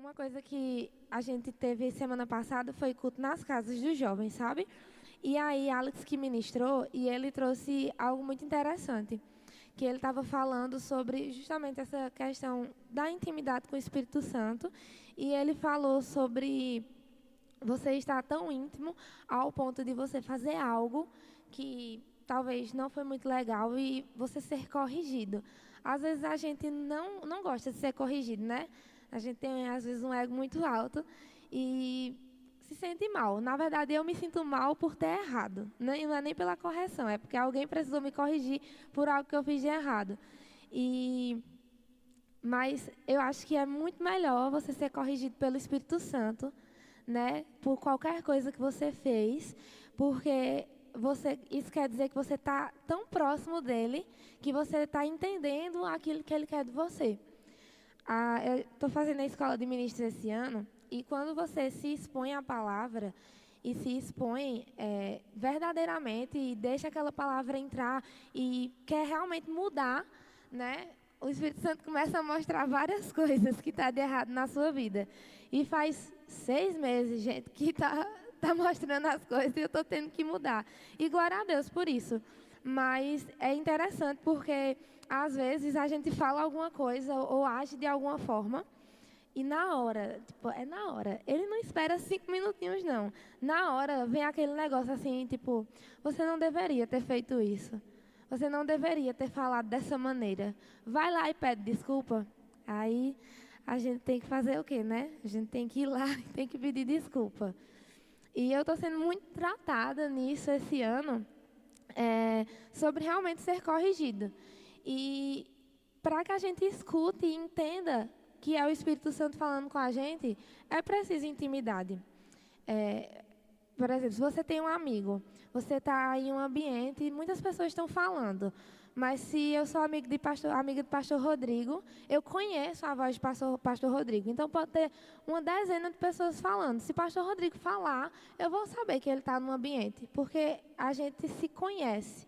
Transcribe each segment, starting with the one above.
Uma coisa que a gente teve semana passada foi culto nas casas dos jovens, sabe? E aí, Alex que ministrou, e ele trouxe algo muito interessante, que ele estava falando sobre justamente essa questão da intimidade com o Espírito Santo, e ele falou sobre você estar tão íntimo ao ponto de você fazer algo que talvez não foi muito legal e você ser corrigido. Às vezes a gente não gosta de ser corrigido, né? A gente tem, às vezes, um ego muito alto e se sente mal. Na verdade, eu me sinto mal por ter errado. Não é nem pela correção, é porque alguém precisou me corrigir por algo que eu fiz de errado. Mas eu acho que é muito melhor você ser corrigido pelo Espírito Santo, né, por qualquer coisa que você fez, porque isso quer dizer que você está tão próximo dele que você está entendendo aquilo que ele quer de você. Eu estou fazendo a escola de ministros esse ano, e quando você se expõe à palavra e se expõe verdadeiramente e deixa aquela palavra entrar e quer realmente mudar, né, o Espírito Santo começa a mostrar várias coisas que está de errado na sua vida. E faz 6 meses, gente, que tá mostrando as coisas e eu estou tendo que mudar. E glória a Deus por isso. Mas é interessante porque, às vezes, a gente fala alguma coisa ou age de alguma forma e na hora, é na hora. Ele não espera 5 minutinhos, não. Na hora vem aquele negócio assim, tipo, você não deveria ter feito isso. Você não deveria ter falado dessa maneira. Vai lá e pede desculpa. Aí a gente tem que fazer o quê, né? A gente tem que ir lá e tem que pedir desculpa. E eu estou sendo muito tratada nisso esse ano, sobre realmente ser corrigido. E para que a gente escute e entenda que é o Espírito Santo falando com a gente, é preciso intimidade. Por exemplo, se você tem um amigo, você está em um ambiente e muitas pessoas estão falando, mas se eu sou amiga do pastor Rodrigo, eu conheço a voz do pastor Rodrigo. Então, pode ter uma dezena de pessoas falando. Se o pastor Rodrigo falar, eu vou saber que ele está no ambiente, porque a gente se conhece.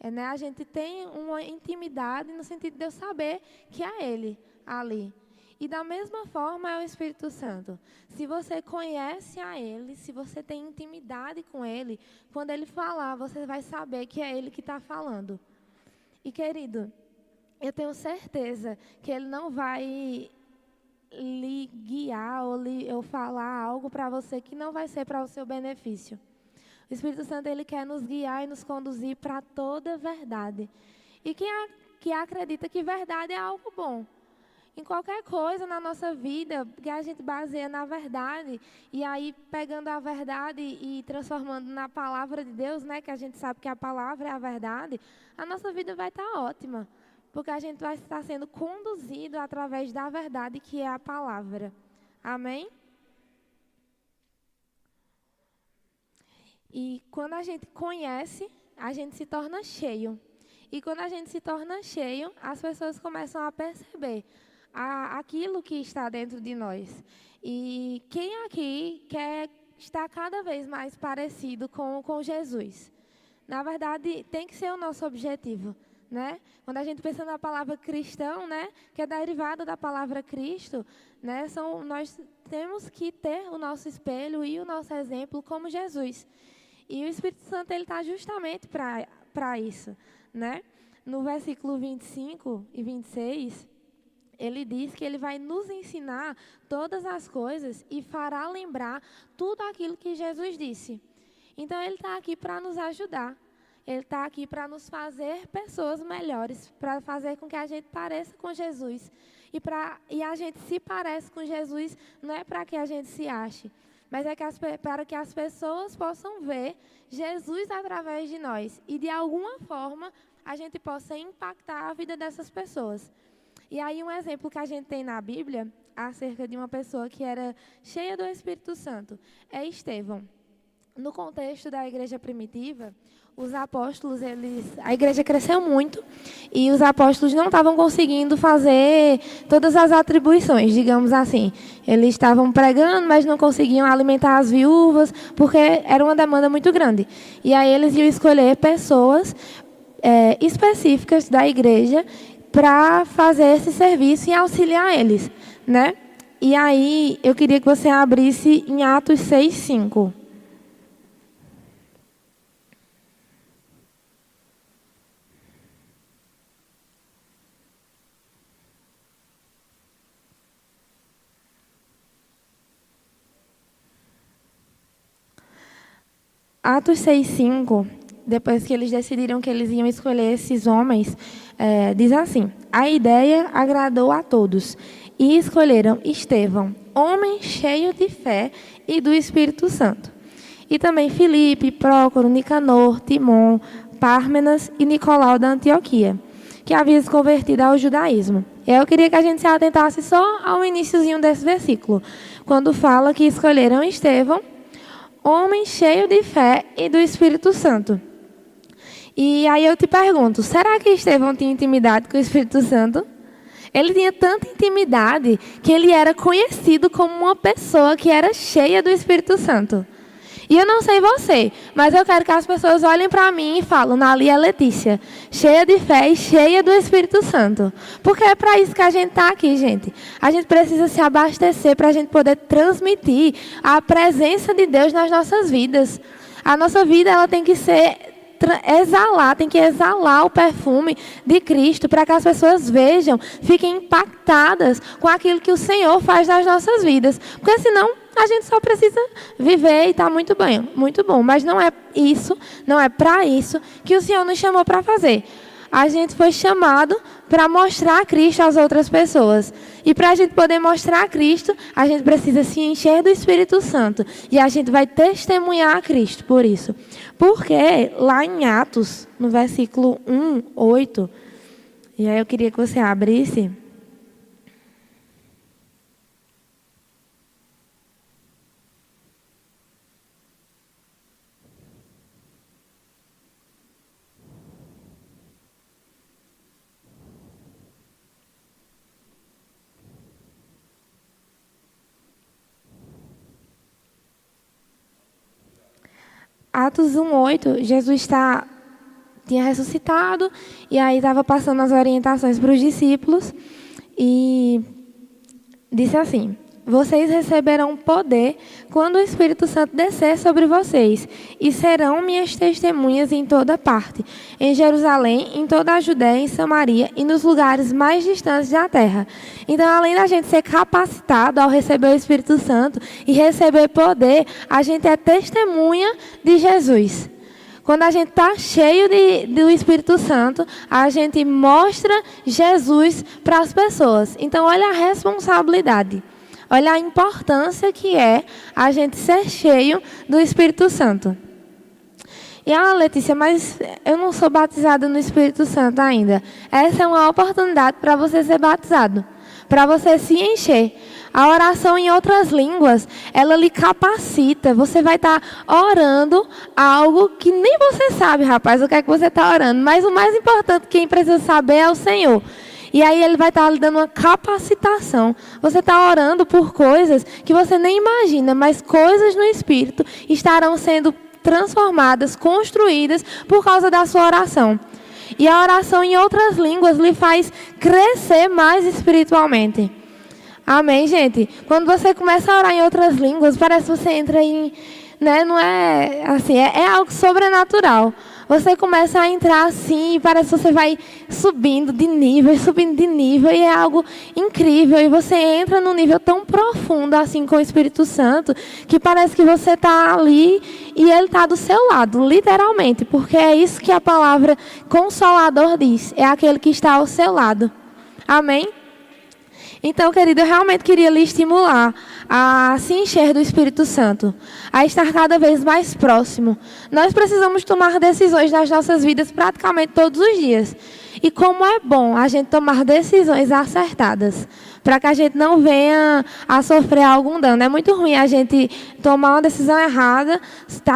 Né? A gente tem uma intimidade no sentido de eu saber que é ele ali. E da mesma forma é o Espírito Santo. Se você conhece a ele, se você tem intimidade com ele, quando ele falar, você vai saber que é ele que está falando. E, querido, eu tenho certeza que ele não vai lhe guiar ou falar algo para você que não vai ser para o seu benefício. O Espírito Santo, ele quer nos guiar e nos conduzir para toda a verdade. E quem que acredita que verdade é algo bom? Em qualquer coisa na nossa vida, que a gente baseia na verdade, e aí pegando a verdade e transformando na palavra de Deus, né, que a gente sabe que a palavra é a verdade, a nossa vida vai estar ótima, porque a gente vai estar sendo conduzido através da verdade, que é a palavra. Amém? E quando a gente conhece, a gente se torna cheio. E quando a gente se torna cheio, as pessoas começam a perceber aquilo que está dentro de nós. E quem aqui quer estar cada vez mais parecido com Jesus? Na verdade, tem que ser o nosso objetivo, né? Quando a gente pensa na palavra cristão, né, que é derivada da palavra Cristo, né, nós temos que ter o nosso espelho e o nosso exemplo como Jesus. E o Espírito Santo, ele está justamente para isso, né? No versículo 25 e 26, ele diz que ele vai nos ensinar todas as coisas e fará lembrar tudo aquilo que Jesus disse. Então, ele está aqui para nos ajudar. Ele está aqui para nos fazer pessoas melhores, para fazer com que a gente pareça com Jesus. E a gente se parece com Jesus não é para que a gente se ache, mas é para que as pessoas possam ver Jesus através de nós. E, de alguma forma, a gente possa impactar a vida dessas pessoas. E aí um exemplo que a gente tem na Bíblia, acerca de uma pessoa que era cheia do Espírito Santo, é Estevão. No contexto da igreja primitiva, os apóstolos, a igreja cresceu muito e os apóstolos não estavam conseguindo fazer todas as atribuições, digamos assim. Eles estavam pregando, mas não conseguiam alimentar as viúvas, porque era uma demanda muito grande. E aí eles iam escolher pessoas específicas da igreja para fazer esse serviço e auxiliar eles, né? E aí, eu queria que você abrisse em Atos 6:5. Atos 6:5, depois que eles decidiram que eles iam escolher esses homens, diz assim: a ideia agradou a todos e escolheram Estevão, homem cheio de fé e do Espírito Santo. E também Filipe, Prócoro, Nicanor, Timon, Pármenas e Nicolau da Antioquia, que havia se convertido ao judaísmo. Eu queria que a gente se atentasse só ao iniciozinho desse versículo, quando fala que escolheram Estevão, homem cheio de fé e do Espírito Santo. E aí eu te pergunto, será que Estevão tinha intimidade com o Espírito Santo? Ele tinha tanta intimidade que ele era conhecido como uma pessoa que era cheia do Espírito Santo. E eu não sei você, mas eu quero que as pessoas olhem para mim e falem, Nali é Letícia, cheia de fé e cheia do Espírito Santo. Porque é para isso que a gente está aqui, gente. A gente precisa se abastecer para a gente poder transmitir a presença de Deus nas nossas vidas. A nossa vida ela tem que tem que exalar o perfume de Cristo para que as pessoas vejam, fiquem impactadas com aquilo que o Senhor faz nas nossas vidas. Porque senão a gente só precisa viver e está muito bem, muito bom. Mas não é isso, não é para isso que o Senhor nos chamou para fazer. A gente foi chamado para mostrar Cristo às outras pessoas. E para a gente poder mostrar Cristo, a gente precisa se encher do Espírito Santo. E a gente vai testemunhar a Cristo por isso. Porque lá em Atos, no versículo 1:8, e aí eu queria que você abrisse. Atos 1:8, Jesus tinha ressuscitado e aí estava passando as orientações para os discípulos e disse assim: vocês receberão poder quando o Espírito Santo descer sobre vocês e serão minhas testemunhas em toda parte, em Jerusalém, em toda a Judéia, em Samaria e nos lugares mais distantes da terra. Então, além da gente ser capacitado ao receber o Espírito Santo e receber poder, a gente é testemunha de Jesus. Quando a gente está cheio do Espírito Santo, a gente mostra Jesus para as pessoas. Então, olha a responsabilidade. Olha a importância que é a gente ser cheio do Espírito Santo. E Letícia, mas eu não sou batizada no Espírito Santo ainda. Essa é uma oportunidade para você ser batizado, para você se encher. A oração em outras línguas, ela lhe capacita. Você vai estar orando algo que nem você sabe, rapaz, o que é que você está orando. Mas o mais importante, quem precisa saber é o Senhor. E aí ele vai estar lhe dando uma capacitação. Você está orando por coisas que você nem imagina, mas coisas no Espírito estarão sendo transformadas, construídas por causa da sua oração. E a oração em outras línguas lhe faz crescer mais espiritualmente. Amém, gente? Quando você começa a orar em outras línguas, parece que você entra em... Né? Não é assim, é algo sobrenatural. Você começa a entrar assim e parece que você vai subindo de nível, e é algo incrível. E você entra num nível tão profundo assim com o Espírito Santo, que parece que você está ali e ele está do seu lado, literalmente. Porque é isso que a palavra Consolador diz, é aquele que está ao seu lado. Amém? Então, querido, eu realmente queria lhe estimular a se encher do Espírito Santo, a estar cada vez mais próximo. Nós precisamos tomar decisões nas nossas vidas praticamente todos os dias. E como é bom a gente tomar decisões acertadas, para que a gente não venha a sofrer algum dano. É muito ruim a gente tomar uma decisão errada,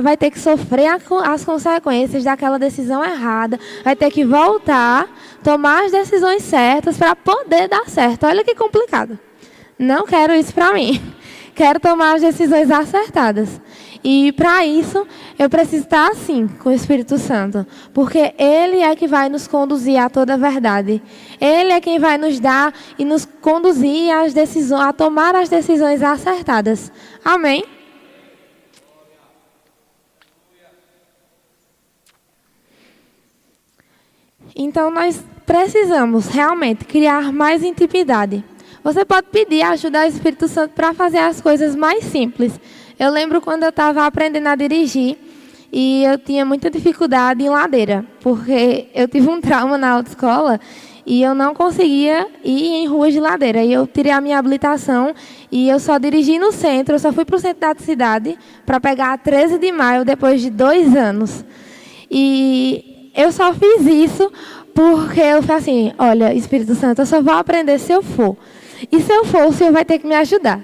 vai ter que sofrer as consequências daquela decisão errada, vai ter que voltar, tomar as decisões certas para poder dar certo. Olha que complicado. Não quero isso para mim. Quero tomar as decisões acertadas. E para isso, eu preciso estar assim com o Espírito Santo, porque Ele é que vai nos conduzir a toda a verdade. Ele é quem vai nos dar e nos conduzir às decisões, a tomar as decisões acertadas. Amém? Então, nós precisamos realmente criar mais intimidade. Você pode pedir ajuda ao Espírito Santo para fazer as coisas mais simples. Eu lembro quando eu estava aprendendo a dirigir e eu tinha muita dificuldade em ladeira, porque eu tive um trauma na autoescola e eu não conseguia ir em ruas de ladeira. E eu tirei a minha habilitação e eu só dirigi no centro, eu só fui para o centro da cidade para pegar a 13 de maio depois de 2 anos. E eu só fiz isso porque eu falei assim, olha, Espírito Santo, eu só vou aprender se eu for. E se eu for, o Senhor vai ter que me ajudar.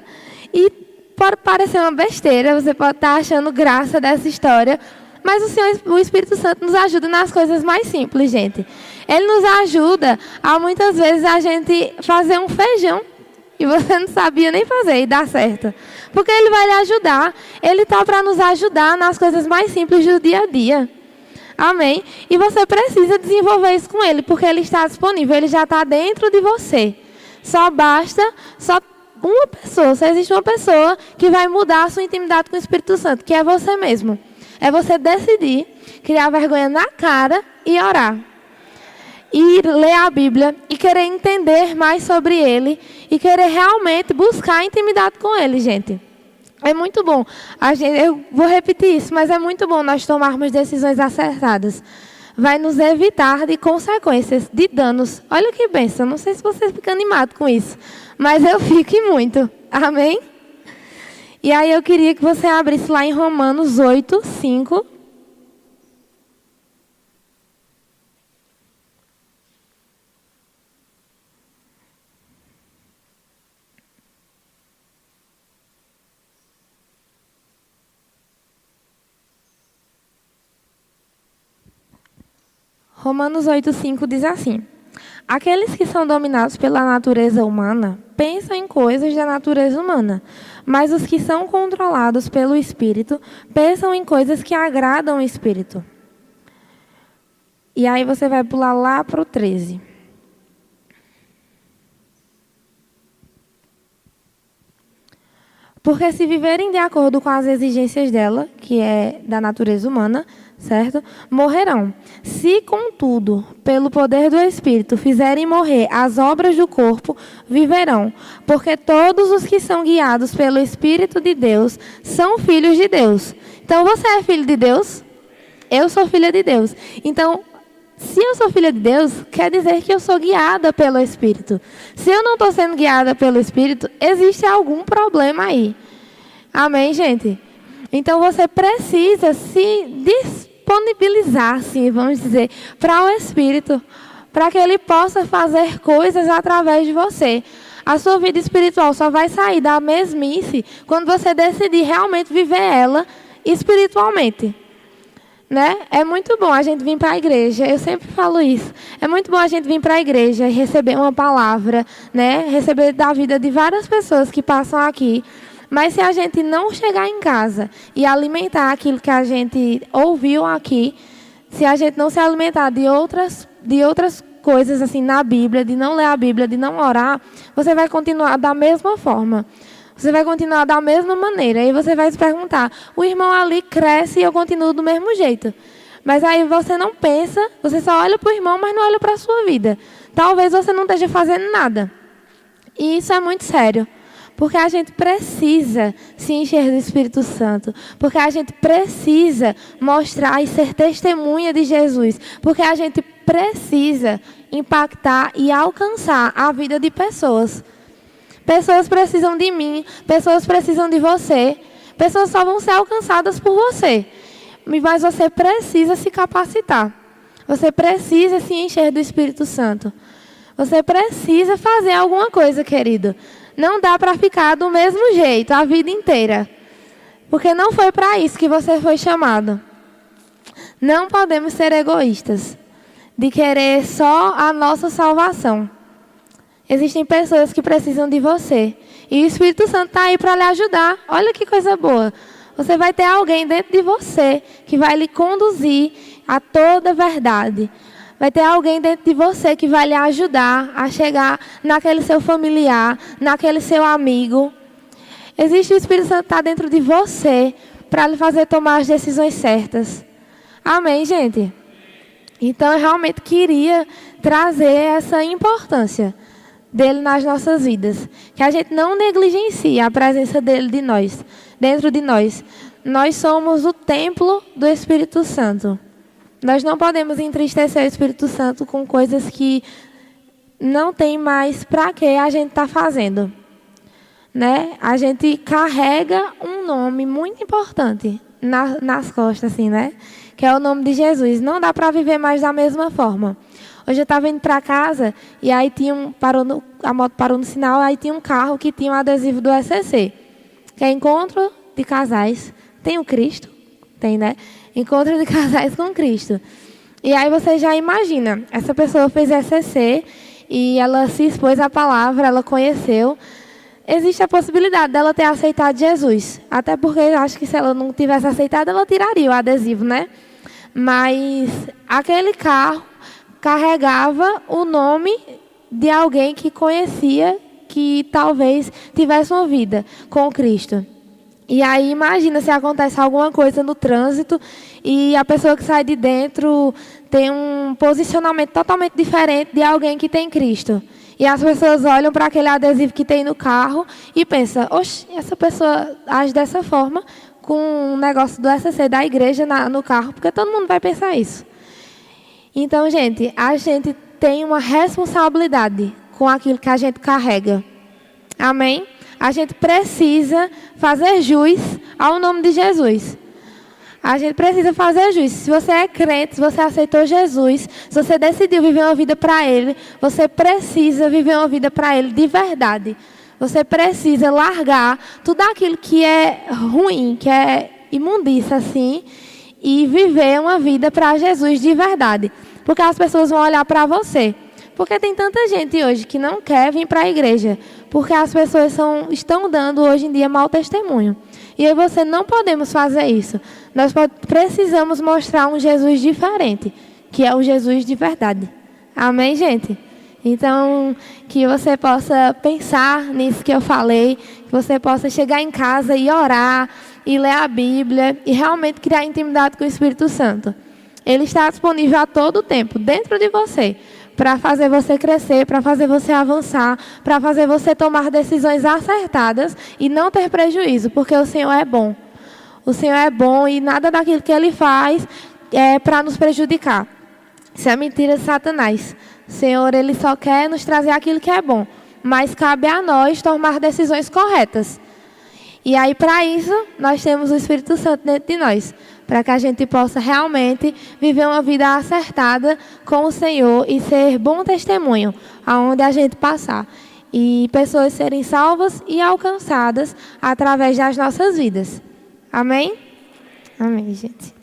E pode parecer uma besteira, você pode estar achando graça dessa história, mas o Espírito Santo nos ajuda nas coisas mais simples, gente. Ele nos ajuda a, muitas vezes, a gente fazer um feijão e você não sabia nem fazer e dá certo. Porque Ele vai lhe ajudar. Ele está para nos ajudar nas coisas mais simples do dia a dia. Amém? E você precisa desenvolver isso com Ele, porque Ele está disponível, Ele já está dentro de você. Só uma pessoa, só existe uma pessoa que vai mudar a sua intimidade com o Espírito Santo, que é você mesmo. É você decidir, criar vergonha na cara e orar. E ler a Bíblia e querer entender mais sobre Ele e querer realmente buscar intimidade com Ele, gente. É muito bom. Eu vou repetir isso, mas é muito bom nós tomarmos decisões acertadas. Vai nos evitar de consequências, de danos. Olha que bênção. Não sei se vocês ficam animados com isso, mas eu fico muito. Amém? E aí eu queria que você abrisse lá em Romanos 8, 5. Romanos 8,5 diz assim: aqueles que são dominados pela natureza humana pensam em coisas da natureza humana, mas os que são controlados pelo Espírito pensam em coisas que agradam o Espírito. E aí você vai pular lá para o 13. Porque se viverem de acordo com as exigências dela, que é da natureza humana, certo? Morrerão. Se, contudo, pelo poder do Espírito, fizerem morrer as obras do corpo, viverão. Porque todos os que são guiados pelo Espírito de Deus são filhos de Deus. Então, você é filho de Deus? Eu sou filha de Deus. Então, se eu sou filha de Deus, quer dizer que eu sou guiada pelo Espírito. Se eu não estou sendo guiada pelo Espírito, existe algum problema aí. Amém, gente? Então, você precisa se disponibilizar, assim, vamos dizer, para o Espírito, para que Ele possa fazer coisas através de você. A sua vida espiritual só vai sair da mesmice quando você decidir realmente viver ela espiritualmente. Né? É muito bom a gente vir para a igreja, eu sempre falo isso. É muito bom a gente vir para a igreja e receber uma palavra, né? Receber da vida de várias pessoas que passam aqui. Mas se a gente não chegar em casa e alimentar aquilo que a gente ouviu aqui, se a gente não se alimentar de outras coisas assim na Bíblia, de não ler a Bíblia, de não orar, você vai continuar da mesma forma. Você vai continuar da mesma maneira. E você vai se perguntar, o irmão ali cresce e eu continuo do mesmo jeito. Mas aí você não pensa, você só olha para o irmão, mas não olha para a sua vida. Talvez você não esteja fazendo nada. E isso é muito sério. Porque a gente precisa se encher do Espírito Santo. Porque a gente precisa mostrar e ser testemunha de Jesus. Porque a gente precisa impactar e alcançar a vida de pessoas. Pessoas precisam de mim, pessoas precisam de você. Pessoas só vão ser alcançadas por você. Mas você precisa se capacitar. Você precisa se encher do Espírito Santo. Você precisa fazer alguma coisa, querido. Não dá para ficar do mesmo jeito a vida inteira. Porque não foi para isso que você foi chamado. Não podemos ser egoístas de querer só a nossa salvação. Existem pessoas que precisam de você. E o Espírito Santo está aí para lhe ajudar. Olha que coisa boa. Você vai ter alguém dentro de você que vai lhe conduzir a toda a verdade. Vai ter alguém dentro de você que vai lhe ajudar a chegar naquele seu familiar, naquele seu amigo. Existe o Espírito Santo que está dentro de você para lhe fazer tomar as decisões certas. Amém, gente? Então, eu realmente queria trazer essa importância dele nas nossas vidas. Que a gente não negligencie a presença dele dentro de nós. Nós somos o templo do Espírito Santo. Nós não podemos entristecer o Espírito Santo com coisas que não tem mais para que a gente está fazendo. Né? A gente carrega um nome muito importante nas costas, assim, né? Que é o nome de Jesus. Não dá para viver mais da mesma forma. Hoje eu estava indo para casa e aí a moto parou no sinal, aí tinha um carro que tinha um adesivo do SCC, que é Encontro de Casais. Tem o Cristo? Tem, né? Encontro de Casais com Cristo. E aí você já imagina, essa pessoa fez SCC e ela se expôs à palavra, ela conheceu. Existe a possibilidade dela ter aceitado Jesus. Até porque eu acho que se ela não tivesse aceitado, ela tiraria o adesivo, né? Mas aquele carro carregava o nome de alguém que conhecia, que talvez tivesse uma vida com Cristo. E aí imagina se acontece alguma coisa no trânsito e a pessoa que sai de dentro tem um posicionamento totalmente diferente de alguém que tem Cristo. E as pessoas olham para aquele adesivo que tem no carro e pensam, oxe, essa pessoa age dessa forma com um negócio do SCC da igreja no carro, porque todo mundo vai pensar isso. Então, gente, a gente tem uma responsabilidade com aquilo que a gente carrega. Amém? A gente precisa fazer jus ao nome de Jesus. A gente precisa fazer jus. Se você é crente, se você aceitou Jesus, se você decidiu viver uma vida para Ele, você precisa viver uma vida para Ele de verdade. Você precisa largar tudo aquilo que é ruim, que é imundícia, assim, e viver uma vida para Jesus de verdade. Porque as pessoas vão olhar para você. Porque tem tanta gente hoje que não quer vir para a igreja. Porque as pessoas estão dando hoje em dia mau testemunho. E aí você não podemos fazer isso. Nós precisamos mostrar um Jesus diferente, que é o Jesus de verdade. Amém, gente? Então, que você possa pensar nisso que eu falei, que você possa chegar em casa e orar, e ler a Bíblia, e realmente criar intimidade com o Espírito Santo. Ele está disponível a todo tempo, dentro de você, para fazer você crescer, para fazer você avançar, para fazer você tomar decisões acertadas e não ter prejuízo, porque o Senhor é bom. O Senhor é bom e nada daquilo que Ele faz é para nos prejudicar. Isso é mentira de Satanás. O Senhor, Ele só quer nos trazer aquilo que é bom, mas cabe a nós tomar decisões corretas. E aí, para isso, nós temos o Espírito Santo dentro de nós, para que a gente possa realmente viver uma vida acertada com o Senhor e ser bom testemunho aonde a gente passar. E pessoas serem salvas e alcançadas através das nossas vidas. Amém? Amém, gente.